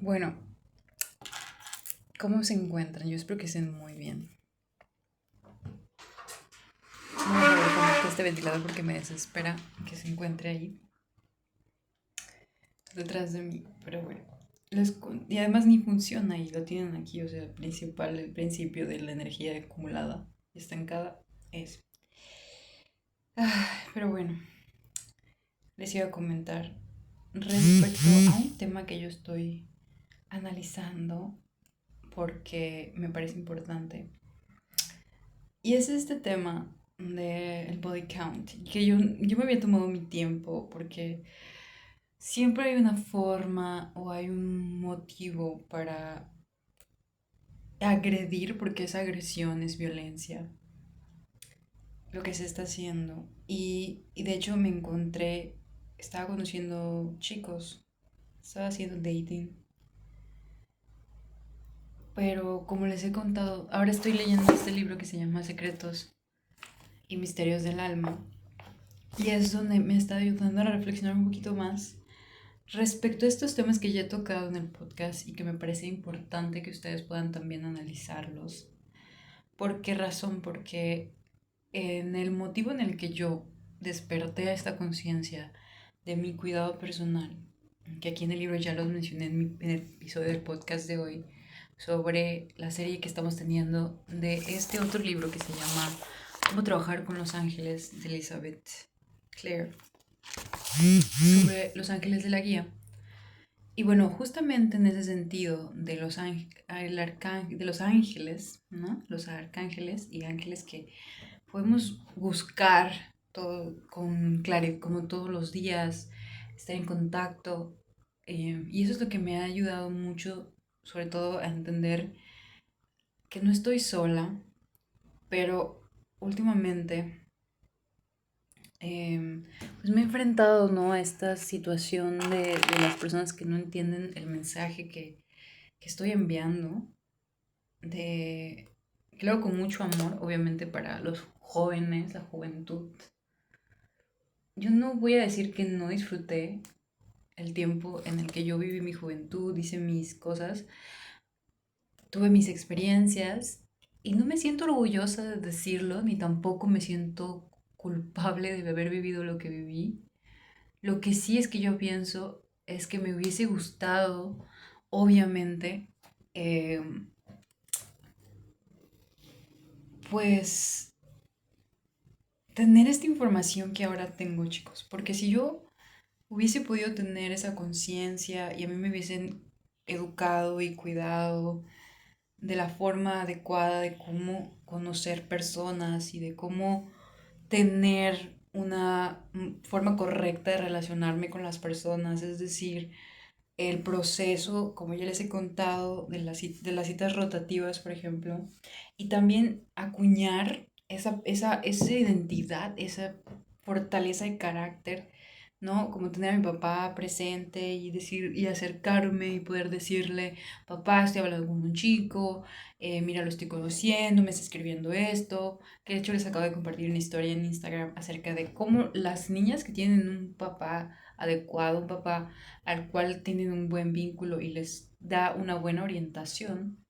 Bueno, ¿cómo se encuentran? Yo espero que estén muy bien. Vamos a ver cómo está este ventilador porque me desespera que se encuentre ahí, detrás de mí. Pero bueno, y además ni funciona y lo tienen aquí, o sea, el principio de la energía acumulada, estancada, es. Pero bueno, les iba a comentar respecto a un tema que yo estoy analizando porque me parece importante. Y es este tema del body count, que yo me había tomado mi tiempo porque siempre hay una forma o hay un motivo para agredir, porque esa agresión es violencia, lo que se está haciendo. Y de hecho estaba conociendo chicos, estaba haciendo dating, pero como les he contado, ahora estoy leyendo este libro que se llama Secretos y Misterios del Alma. Y es donde me está ayudando a reflexionar un poquito más respecto a estos temas que ya he tocado en el podcast y que me parece importante que ustedes puedan también analizarlos. ¿Por qué razón? Porque en el motivo en el que yo desperté a esta conciencia de mi cuidado personal, que aquí en el libro ya los mencioné en el episodio del podcast de hoy, sobre la serie que estamos teniendo de este otro libro que se llama Cómo trabajar con los ángeles de Elizabeth Clare, sobre los ángeles de la guía. Y bueno, justamente en ese sentido de de los ángeles, ¿no? Los arcángeles y ángeles que podemos buscar todo con claridad, como todos los días, estar en contacto. Y eso es lo que me ha ayudado mucho, sobre todo a entender que no estoy sola, pero últimamente pues me he enfrentado, ¿no?, a esta situación de las personas que no entienden el mensaje que estoy enviando, de, que lo hago con mucho amor, obviamente para los jóvenes, la juventud. Yo no voy a decir que no disfruté el tiempo en el que yo viví mi juventud, hice mis cosas, tuve mis experiencias y no me siento orgullosa de decirlo, ni tampoco me siento culpable de haber vivido lo que viví. Lo que sí es que yo pienso es que me hubiese gustado, obviamente, eh, pues tener esta información que ahora tengo, chicos. Porque si yo hubiese podido tener esa conciencia y a mí me hubiesen educado y cuidado de la forma adecuada de cómo conocer personas y de cómo tener una forma correcta de relacionarme con las personas, es decir, el proceso, como ya les he contado, de las citas rotativas, por ejemplo, y también acuñar esa identidad, esa fortaleza de carácter, ¿no? Como tener a mi papá presente y decir, y acercarme y poder decirle, papá, estoy hablando con un chico, mira, lo estoy conociendo, me está escribiendo esto, que de hecho les acabo de compartir una historia en Instagram acerca de cómo las niñas que tienen un papá adecuado, un papá al cual tienen un buen vínculo y les da una buena orientación,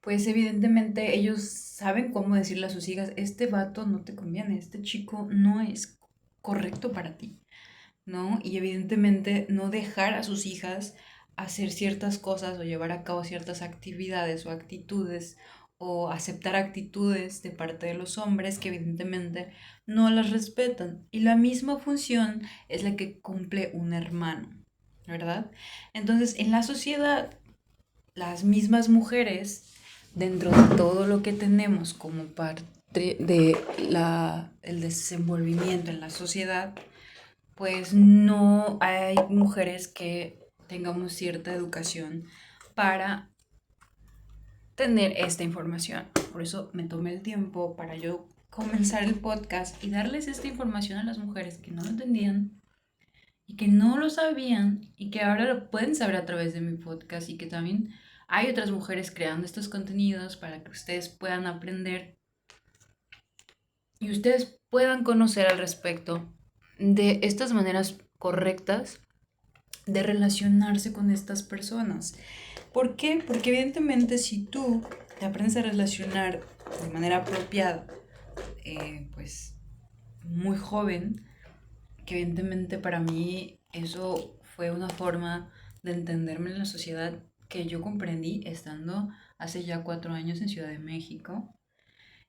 pues evidentemente ellos saben cómo decirle a sus hijas, este vato no te conviene, este chico no es correcto para ti, ¿no? Y evidentemente no dejar a sus hijas hacer ciertas cosas o llevar a cabo ciertas actividades o actitudes o aceptar actitudes de parte de los hombres que evidentemente no las respetan. Y la misma función es la que cumple un hermano, ¿verdad? Entonces, en la sociedad, las mismas mujeres, dentro de todo lo que tenemos como parte de el desenvolvimiento en la sociedad, pues no hay mujeres que tengamos cierta educación para tener esta información. Por eso me tomé el tiempo para yo comenzar el podcast y darles esta información a las mujeres que no lo entendían y que no lo sabían y que ahora lo pueden saber a través de mi podcast y que también hay otras mujeres creando estos contenidos para que ustedes puedan aprender y ustedes puedan conocer al respecto de estas maneras correctas de relacionarse con estas personas. ¿Por qué? Porque evidentemente si tú te aprendes a relacionar de manera apropiada, pues muy joven, que evidentemente para mí eso fue una forma de entenderme en la sociedad que yo comprendí estando hace ya 4 años en Ciudad de México,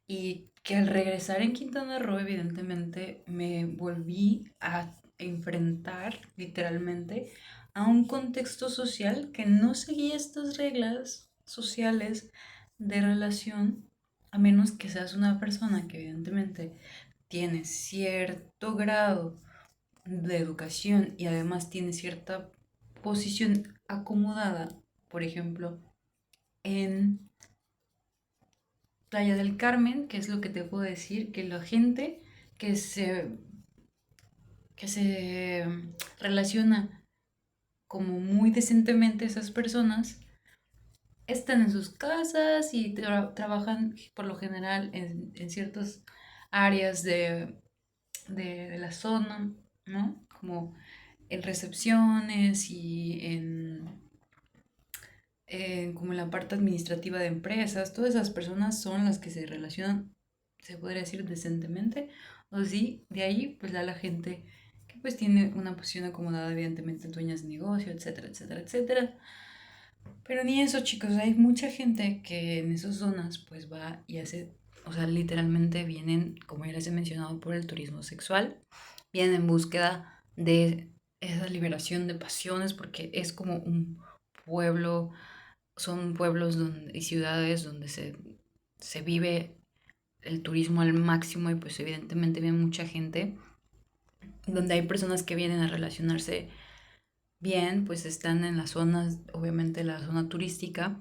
y que al regresar en Quintana Roo evidentemente me volví a enfrentar literalmente a un contexto social que no seguía estas reglas sociales de relación, a menos que seas una persona que evidentemente tiene cierto grado de educación y además tiene cierta posición acomodada, por ejemplo, en Playa del Carmen, que es lo que te puedo decir, que la gente que se, que se relaciona como muy decentemente, esas personas están en sus casas y trabajan por lo general en ciertas áreas de la zona, ¿no? Como en recepciones y como en la parte administrativa de empresas. Todas esas personas son las que se relacionan, se podría decir, decentemente. O sí, de ahí pues la gente que pues tiene una posición acomodada, evidentemente dueñas de negocio, etcétera, etcétera, etcétera. Pero ni eso, chicos, hay mucha gente que en esas zonas pues va y hace, o sea, literalmente vienen, como ya les he mencionado, por el turismo sexual, vienen en búsqueda de esa liberación de pasiones, porque es como un pueblo, son pueblos y ciudades donde se vive el turismo al máximo, y pues evidentemente viene mucha gente, donde hay personas que vienen a relacionarse bien, pues están en las zonas, obviamente la zona turística,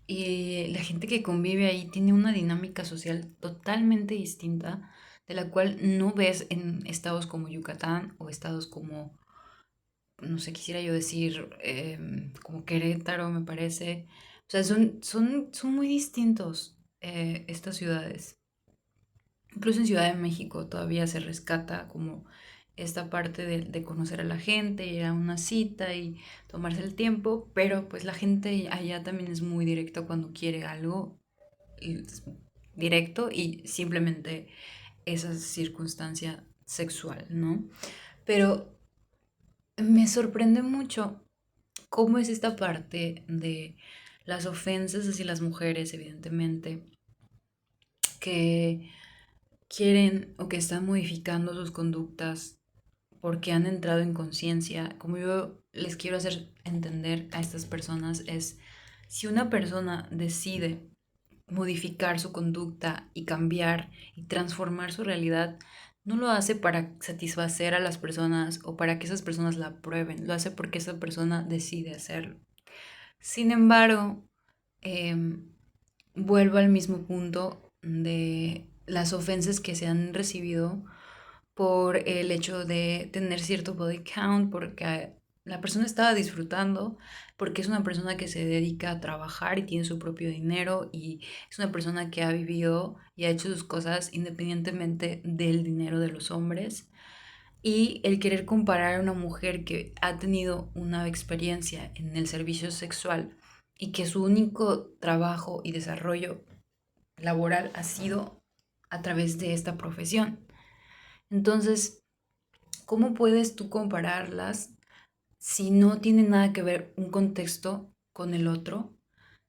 y la gente que convive ahí tiene una dinámica social totalmente distinta, de la cual no ves en estados como Yucatán o estados como, no sé, quisiera yo decir, como Querétaro, me parece. O sea, son muy distintos estas ciudades. Incluso en Ciudad de México todavía se rescata como esta parte de conocer a la gente, ir a una cita y tomarse el tiempo, pero pues la gente allá también es muy directa cuando quiere algo, es directo, y simplemente esa circunstancia sexual, ¿no? Pero me sorprende mucho cómo es esta parte de las ofensas hacia las mujeres, evidentemente, que quieren o que están modificando sus conductas porque han entrado en conciencia. Como yo les quiero hacer entender a estas personas es, si una persona decide modificar su conducta y cambiar y transformar su realidad, no lo hace para satisfacer a las personas o para que esas personas la aprueben, lo hace porque esa persona decide hacerlo. Sin embargo, em, vuelvo al mismo punto de las ofensas que se han recibido por el hecho de tener cierto body count, porque la persona estaba disfrutando, porque es una persona que se dedica a trabajar y tiene su propio dinero, y es una persona que ha vivido y ha hecho sus cosas independientemente del dinero de los hombres. Y el querer comparar a una mujer que ha tenido una experiencia en el servicio sexual y que su único trabajo y desarrollo laboral ha sido a través de esta profesión. Entonces, ¿cómo puedes tú compararlas si no tiene nada que ver un contexto con el otro?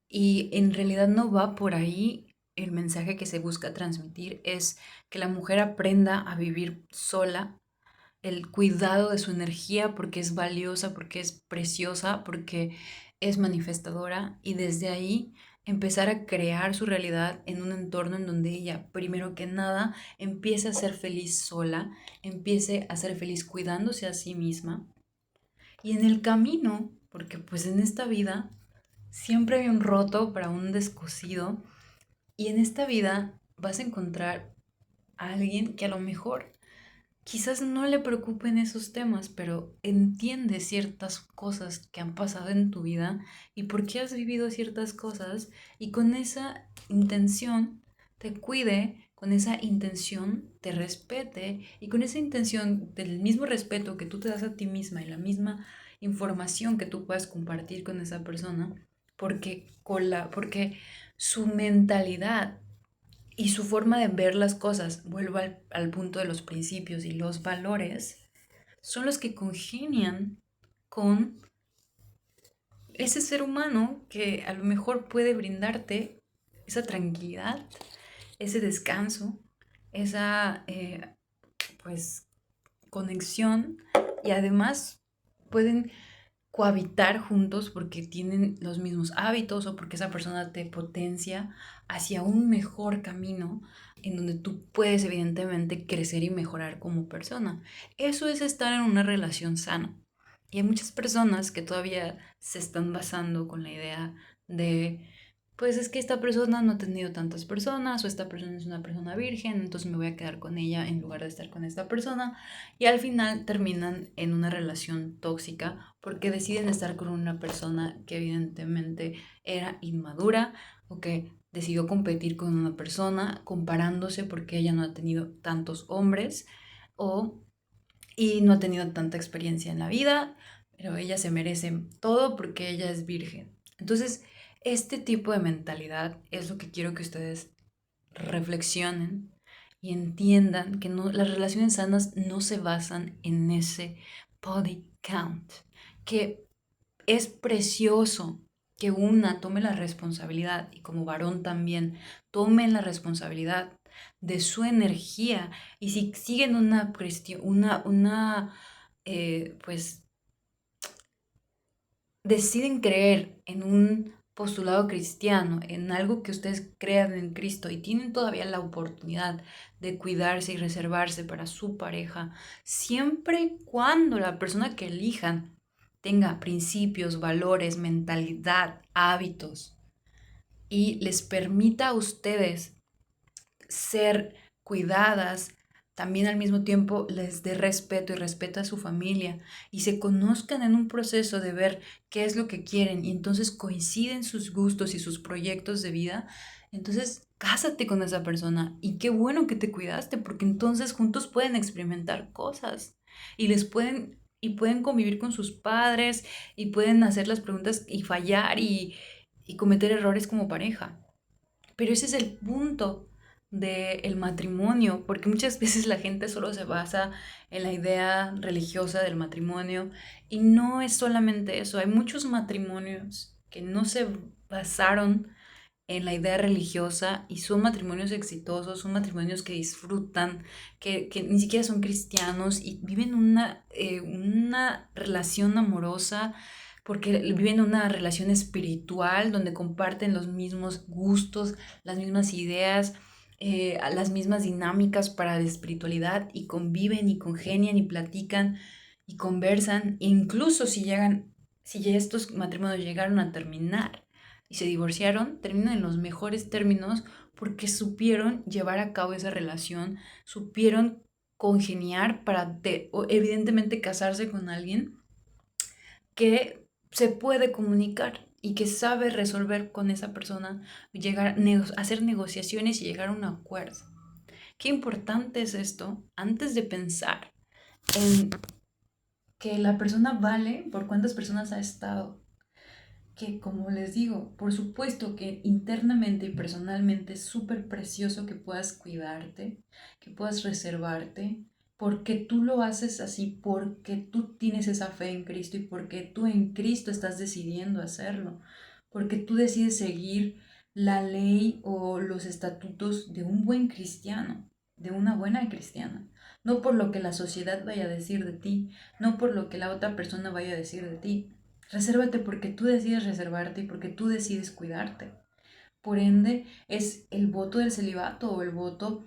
Y en realidad no va por ahí. El mensaje que se busca transmitir es que la mujer aprenda a vivir sola, el cuidado de su energía, porque es valiosa, porque es preciosa, porque es manifestadora, y desde ahí empezar a crear su realidad en un entorno en donde ella, primero que nada, empiece a ser feliz sola, empiece a ser feliz cuidándose a sí misma. Y en el camino, porque pues en esta vida siempre hay un roto para un descosido, y en esta vida vas a encontrar a alguien que a lo mejor quizás no le preocupen esos temas, pero entiende ciertas cosas que han pasado en tu vida y por qué has vivido ciertas cosas, y con esa intención te cuide con esa intención te respete y con esa intención del mismo respeto que tú te das a ti misma y la misma información que tú puedas compartir con esa persona, porque su mentalidad y su forma de ver las cosas, vuelvo al punto de los principios y los valores, son los que congenian con ese ser humano que a lo mejor puede brindarte esa tranquilidad, ese descanso, esa pues conexión y además pueden cohabitar juntos porque tienen los mismos hábitos o porque esa persona te potencia hacia un mejor camino en donde tú puedes evidentemente crecer y mejorar como persona. Eso es estar en una relación sana. Y hay muchas personas que todavía se están basando con la idea de, pues es que esta persona no ha tenido tantas personas o esta persona es una persona virgen, entonces me voy a quedar con ella en lugar de estar con esta persona. Y al final terminan en una relación tóxica porque deciden estar con una persona que evidentemente era inmadura o que decidió competir con una persona comparándose porque ella no ha tenido tantos hombres o y no ha tenido tanta experiencia en la vida, pero ella se merece todo porque ella es virgen. Entonces, este tipo de mentalidad es lo que quiero que ustedes reflexionen y entiendan que no, las relaciones sanas no se basan en ese body count, que es precioso que una tome la responsabilidad y como varón también tomen la responsabilidad de su energía y si siguen pues deciden creer en un postulado cristiano, en algo que ustedes crean en Cristo y tienen todavía la oportunidad de cuidarse y reservarse para su pareja, siempre y cuando la persona que elijan tenga principios, valores, mentalidad, hábitos y les permita a ustedes ser cuidadas, también al mismo tiempo les dé respeto y respeto a su familia y se conozcan en un proceso de ver qué es lo que quieren y entonces coinciden sus gustos y sus proyectos de vida, entonces cásate con esa persona y qué bueno que te cuidaste porque entonces juntos pueden experimentar cosas y les pueden y pueden convivir con sus padres y pueden hacer las preguntas y fallar y cometer errores como pareja. Pero ese es el punto del matrimonio, porque muchas veces la gente solo se basa en la idea religiosa del matrimonio y no es solamente eso. Hay muchos matrimonios que no se basaron en la idea religiosa y son matrimonios exitosos, son matrimonios que disfrutan, que ni siquiera son cristianos y viven una relación amorosa porque viven una relación espiritual donde comparten los mismos gustos, las mismas ideas, las mismas dinámicas para la espiritualidad y conviven y congenian y platican y conversan, incluso si ya estos matrimonios llegaron a terminar y se divorciaron, terminan en los mejores términos porque supieron llevar a cabo esa relación, supieron congeniar evidentemente casarse con alguien que se puede comunicar y que sabe resolver con esa persona, hacer negociaciones y llegar a un acuerdo. Qué importante es esto antes de pensar en que la persona vale por cuántas personas ha estado. Que como les digo, por supuesto que internamente y personalmente es súper precioso que puedas cuidarte, que puedas reservarte, porque tú lo haces así, porque tú tienes esa fe en Cristo y porque tú en Cristo estás decidiendo hacerlo, porque tú decides seguir la ley o los estatutos de un buen cristiano, de una buena cristiana. No por lo que la sociedad vaya a decir de ti, no por lo que la otra persona vaya a decir de ti, resérvate porque tú decides reservarte y porque tú decides cuidarte. Por ende, es el voto del celibato o el voto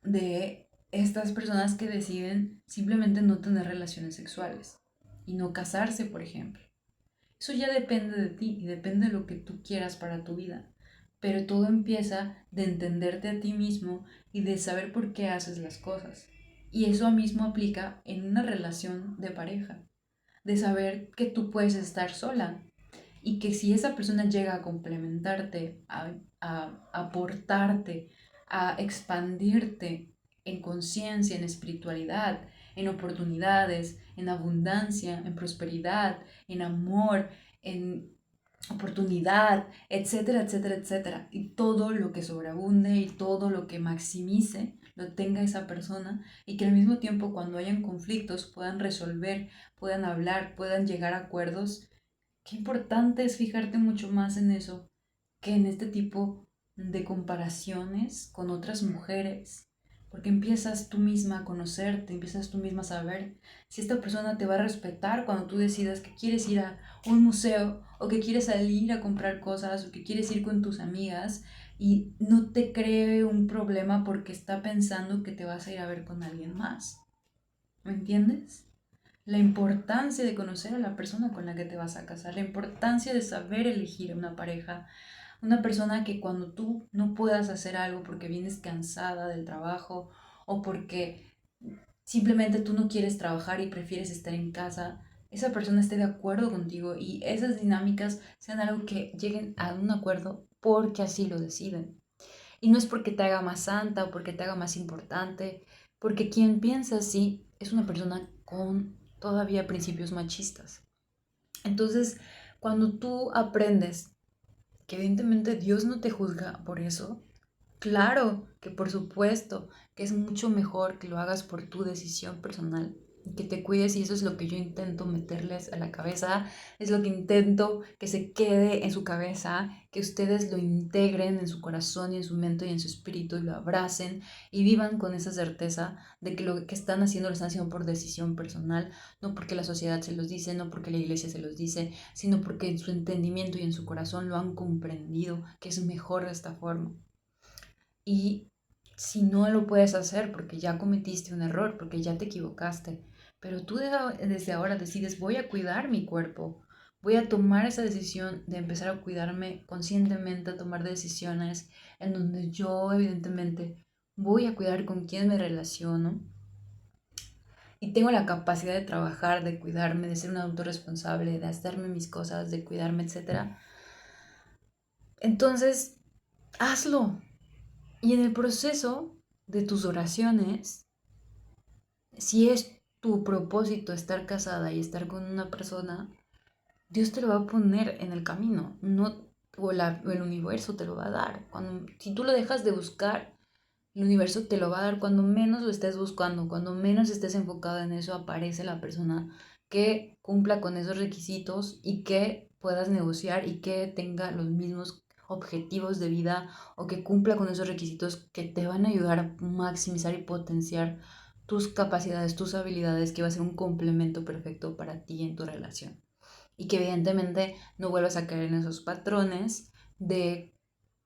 de estas personas que deciden simplemente no tener relaciones sexuales y no casarse, por ejemplo. Eso ya depende de ti y depende de lo que tú quieras para tu vida. Pero todo empieza de entenderte a ti mismo y de saber por qué haces las cosas. Y eso mismo aplica en una relación de pareja, de saber que tú puedes estar sola y que si esa persona llega a complementarte, a aportarte, a expandirte en conciencia, en espiritualidad, en oportunidades, en abundancia, en prosperidad, en amor, en oportunidad, etcétera, etcétera, etcétera. Y todo lo que sobreabunde y todo lo que maximice lo tenga esa persona y que al mismo tiempo cuando hayan conflictos puedan resolver, puedan hablar, puedan llegar a acuerdos. Qué importante es fijarte mucho más en eso que en este tipo de comparaciones con otras mujeres, porque empiezas tú misma a conocerte, empiezas tú misma a saber si esta persona te va a respetar cuando tú decidas que quieres ir a un museo o que quieres salir a comprar cosas o que quieres ir con tus amigas y no te cree un problema porque está pensando que te vas a ir a ver con alguien más. ¿Me entiendes? La importancia de conocer a la persona con la que te vas a casar, la importancia de saber elegir a una pareja, una persona que cuando tú no puedas hacer algo porque vienes cansada del trabajo o porque simplemente tú no quieres trabajar y prefieres estar en casa, esa persona esté de acuerdo contigo y esas dinámicas sean algo que lleguen a un acuerdo porque así lo deciden. Y no es porque te haga más santa o porque te haga más importante, porque quien piensa así es una persona con todavía principios machistas. Entonces, cuando tú aprendes que evidentemente Dios no te juzga por eso, claro que por supuesto que es mucho mejor que lo hagas por tu decisión personal y que te cuides y eso es lo que yo intento meterles a la cabeza, es lo que intento que se quede en su cabeza, que ustedes lo integren en su corazón y en su mente y en su espíritu y lo abracen y vivan con esa certeza de que lo que están haciendo lo están haciendo por decisión personal, no porque la sociedad se los dice, no porque la iglesia se los dice, sino porque en su entendimiento y en su corazón lo han comprendido que es mejor de esta forma. Y si no lo puedes hacer porque ya cometiste un error, porque ya te equivocaste, pero tú desde ahora decides, voy a cuidar mi cuerpo, voy a tomar esa decisión de empezar a cuidarme conscientemente, a tomar decisiones en donde yo evidentemente voy a cuidar con quién me relaciono y tengo la capacidad de trabajar, de cuidarme, de ser un adulto responsable, de hacerme mis cosas, de cuidarme, etcétera. Entonces, hazlo. Y en el proceso de tus oraciones, si es tu propósito estar casada y estar con una persona, Dios te lo va a poner en el camino, no, o el universo te lo va a dar. Si tú lo dejas de buscar, el universo te lo va a dar cuando menos lo estés buscando, cuando menos estés enfocado en eso, aparece la persona que cumpla con esos requisitos y que puedas negociar y que tenga los mismos objetivos de vida o que cumpla con esos requisitos que te van a ayudar a maximizar y potenciar tus capacidades, tus habilidades, que va a ser un complemento perfecto para ti en tu relación. Y que evidentemente no vuelvas a caer en esos patrones de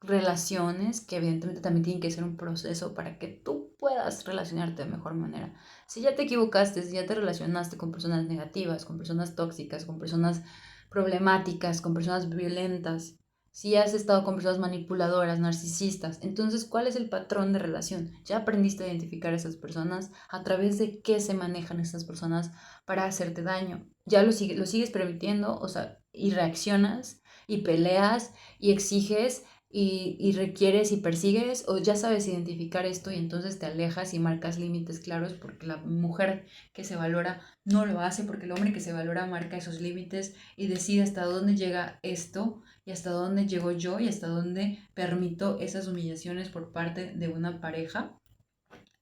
relaciones que evidentemente también tienen que ser un proceso para que tú puedas relacionarte de mejor manera. Si ya te equivocaste, si ya te relacionaste con personas negativas, con personas tóxicas, con personas problemáticas, con personas violentas, si has estado con personas manipuladoras, narcisistas, entonces, ¿cuál es el patrón de relación? Ya aprendiste a identificar a esas personas, a través de qué se manejan estas personas para hacerte daño. Ya lo sigues permitiendo, o sea, y reaccionas y peleas y exiges y requieres y persigues o ya sabes identificar esto y entonces te alejas y marcas límites claros porque la mujer que se valora no lo hace porque el hombre que se valora marca esos límites y decide hasta dónde llega esto y hasta dónde llego yo y hasta dónde permito esas humillaciones por parte de una pareja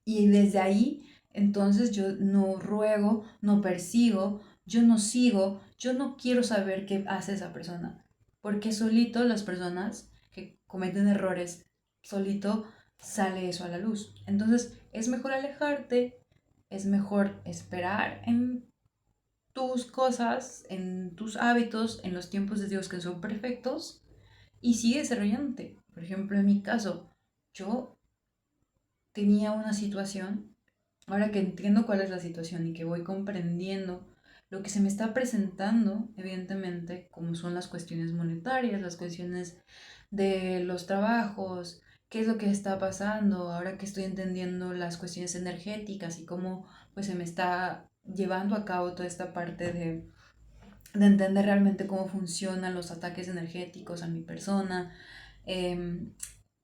y desde ahí entonces yo no ruego, no persigo, yo no sigo, yo no quiero saber qué hace esa persona. Porque solito las personas que cometen errores, solito sale eso a la luz. Entonces es mejor alejarte, es mejor esperar en tus cosas, en tus hábitos, en los tiempos de Dios que son perfectos y sigue desarrollándote. Por ejemplo, en mi caso, yo tenía una situación. Ahora que entiendo cuál es la situación y que voy comprendiendo lo que se me está presentando, evidentemente, como son las cuestiones monetarias, las cuestiones de los trabajos, qué es lo que está pasando, ahora que estoy entendiendo las cuestiones energéticas y cómo pues se me está llevando a cabo toda esta parte de entender realmente cómo funcionan los ataques energéticos a mi persona. Eh,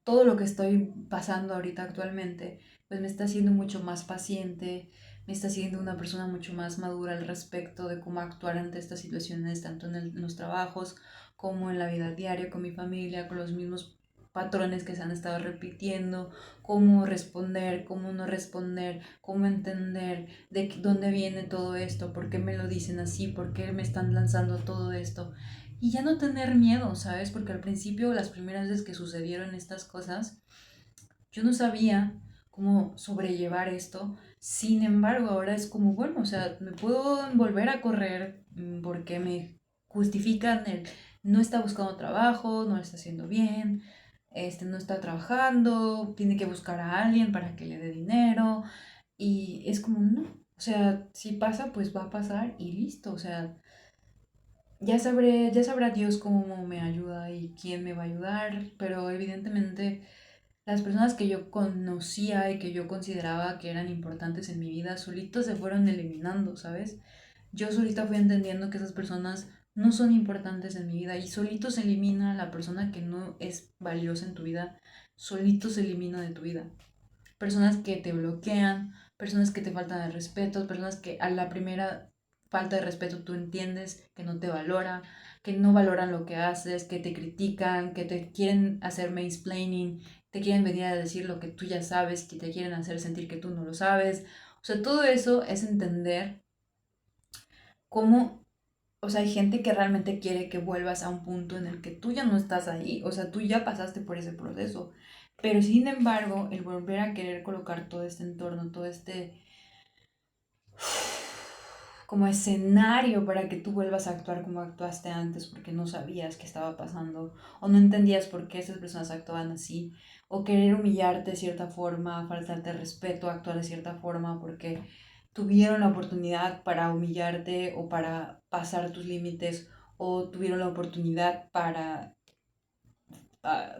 todo lo que estoy pasando ahorita actualmente, pues me está haciendo mucho más paciente, me está haciendo una persona mucho más madura al respecto de cómo actuar ante estas situaciones, tanto en los trabajos como en la vida diaria, con mi familia, con los mismos patrones que se han estado repitiendo, cómo responder, cómo no responder, cómo entender de dónde viene todo esto, por qué me lo dicen así, por qué me están lanzando todo esto. Y ya no tener miedo, ¿sabes? Porque al principio, las primeras veces que sucedieron estas cosas, yo no sabía cómo sobrellevar esto. Sin embargo, ahora es como, bueno, o sea, me puedo volver a correr porque me justifican el no está buscando trabajo, no lo está haciendo bien, no está trabajando, tiene que buscar a alguien para que le dé dinero. Y es como, no, o sea, si pasa, pues va a pasar y listo, o sea, ya sabrá Dios cómo me ayuda y quién me va a ayudar, pero evidentemente las personas que yo conocía y que yo consideraba que eran importantes en mi vida, solitos se fueron eliminando, ¿sabes? Yo solita fui entendiendo que esas personas no son importantes en mi vida y solito se elimina la persona que no es valiosa en tu vida, solito se elimina de tu vida. Personas que te bloquean, personas que te faltan de respeto, personas que a la primera falta de respeto tú entiendes que no te valora, que no valoran lo que haces, que te critican, que te quieren hacer mansplaining, te quieren venir a decir lo que tú ya sabes, que te quieren hacer sentir que tú no lo sabes. O sea, todo eso es entender cómo, o sea, hay gente que realmente quiere que vuelvas a un punto en el que tú ya no estás ahí, o sea, tú ya pasaste por ese proceso. Pero sin embargo, el volver a querer colocar todo este entorno, todo este como escenario para que tú vuelvas a actuar como actuaste antes porque no sabías qué estaba pasando o no entendías por qué esas personas actuaban así o querer humillarte de cierta forma, faltarte respeto, actuar de cierta forma porque tuvieron la oportunidad para humillarte o para pasar tus límites o tuvieron la oportunidad para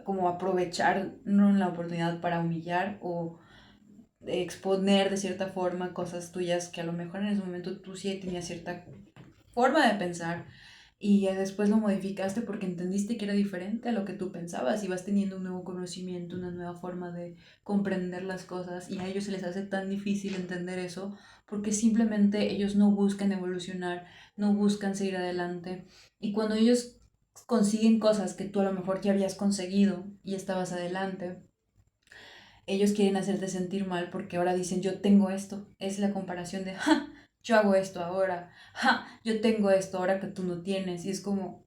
como aprovechar no la oportunidad para humillar o exponer de cierta forma cosas tuyas que a lo mejor en ese momento tú sí tenías cierta forma de pensar y después lo modificaste porque entendiste que era diferente a lo que tú pensabas y vas teniendo un nuevo conocimiento, una nueva forma de comprender las cosas y a ellos se les hace tan difícil entender eso porque simplemente ellos no buscan evolucionar, no buscan seguir adelante y cuando ellos consiguen cosas que tú a lo mejor ya habías conseguido y estabas adelante, ellos quieren hacerte sentir mal porque ahora dicen yo tengo esto. Es la comparación de, ja, yo hago esto ahora, ja, yo tengo esto ahora que tú no tienes. Y es como,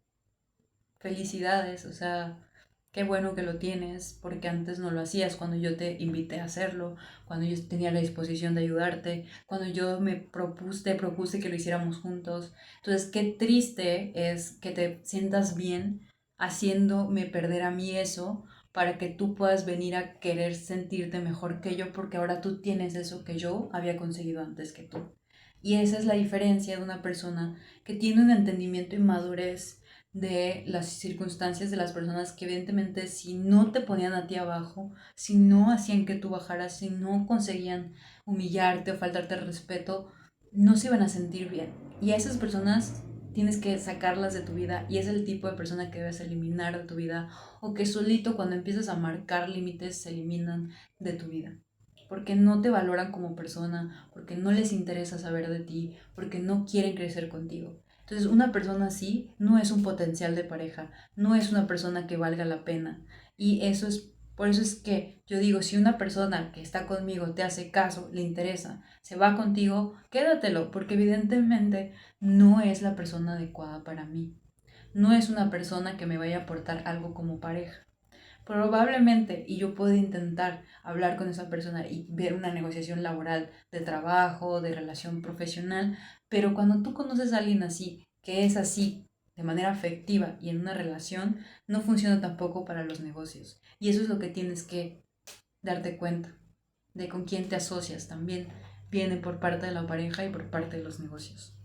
felicidades, o sea, qué bueno que lo tienes porque antes no lo hacías cuando yo te invité a hacerlo, cuando yo tenía la disposición de ayudarte, cuando yo te propuse que lo hiciéramos juntos. Entonces, qué triste es que te sientas bien haciéndome perder a mí eso para que tú puedas venir a querer sentirte mejor que yo porque ahora tú tienes eso que yo había conseguido antes que tú. Y esa es la diferencia de una persona que tiene un entendimiento y madurez de las circunstancias de las personas que evidentemente si no te ponían a ti abajo, si no hacían que tú bajaras, si no conseguían humillarte o faltarte el respeto, no se iban a sentir bien. Y a esas personas tienes que sacarlas de tu vida y es el tipo de persona que debes eliminar de tu vida o que solito cuando empiezas a marcar límites se eliminan de tu vida. Porque no te valoran como persona, porque no les interesa saber de ti, porque no quieren crecer contigo. Entonces, una persona así no es un potencial de pareja, no es una persona que valga la pena. Y eso es, por eso es que yo digo, si una persona que está conmigo te hace caso, le interesa, se va contigo, quédatelo, porque evidentemente no es la persona adecuada para mí. No es una persona que me vaya a aportar algo como pareja. Probablemente, y yo puedo intentar hablar con esa persona y ver una negociación laboral de trabajo, de relación profesional, pero cuando tú conoces a alguien así, que es así, de manera afectiva y en una relación, no funciona tampoco para los negocios. Y eso es lo que tienes que darte cuenta, de con quién te asocias también viene por parte de la pareja y por parte de los negocios.